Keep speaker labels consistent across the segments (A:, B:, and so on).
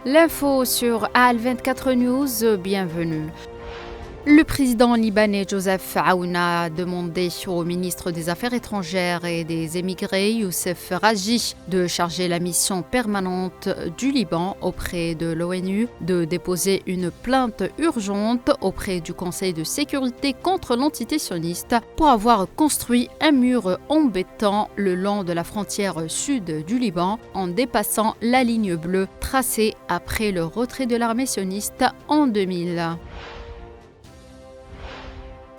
A: L'info sur AL24 News, bienvenue. Le président libanais Joseph Aoun a demandé au ministre des Affaires étrangères et des émigrés Youssef Raji de charger la mission permanente du Liban auprès de l'ONU de déposer une plainte urgente auprès du Conseil de sécurité contre l'entité sioniste pour avoir construit un mur en béton le long de la frontière sud du Liban en dépassant la ligne bleue tracée après le retrait de l'armée sioniste en 2000.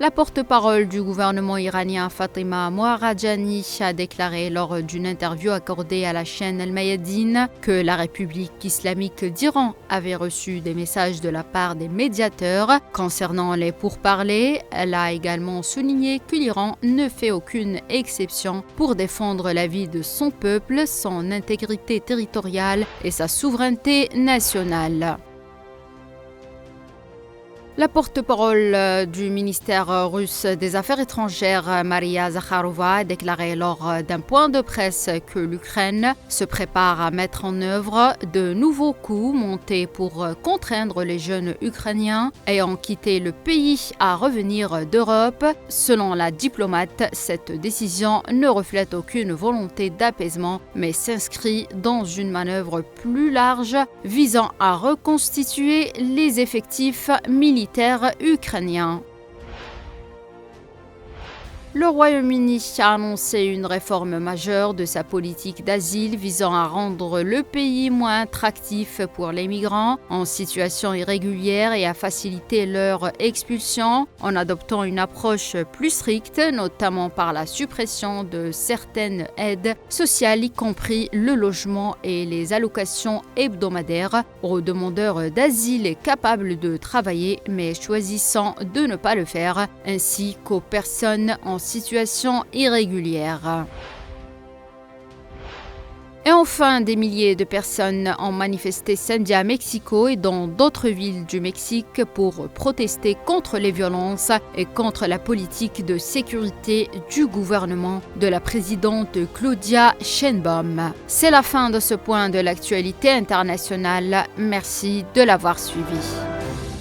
A: La porte-parole du gouvernement iranien Fatima Moharajani a déclaré lors d'une interview accordée à la chaîne El Mayadeen que la République islamique d'Iran avait reçu des messages de la part des médiateurs concernant les pourparlers. Elle a également souligné que l'Iran ne fait aucune exception pour défendre la vie de son peuple, son intégrité territoriale et sa souveraineté nationale. La porte-parole du ministère russe des Affaires étrangères, Maria Zakharova, a déclaré lors d'un point de presse que l'Ukraine se prépare à mettre en œuvre de nouveaux coups montés pour contraindre les jeunes Ukrainiens ayant quitté le pays à revenir d'Europe. Selon la diplomate, cette décision ne reflète aucune volonté d'apaisement, mais s'inscrit dans une manœuvre plus large visant à reconstituer les effectifs militaires ukrainien. Le Royaume-Uni a annoncé une réforme majeure de sa politique d'asile visant à rendre le pays moins attractif pour les migrants en situation irrégulière et à faciliter leur expulsion en adoptant une approche plus stricte, notamment par la suppression de certaines aides sociales, y compris le logement et les allocations hebdomadaires aux demandeurs d'asile capables de travailler mais choisissant de ne pas le faire, ainsi qu'aux personnes en situation irrégulière. Et enfin, des milliers de personnes ont manifesté samedi à Mexico et dans d'autres villes du Mexique pour protester contre les violences et contre la politique de sécurité du gouvernement de la présidente Claudia Sheinbaum. C'est la fin de ce point de l'actualité internationale. Merci de l'avoir suivi.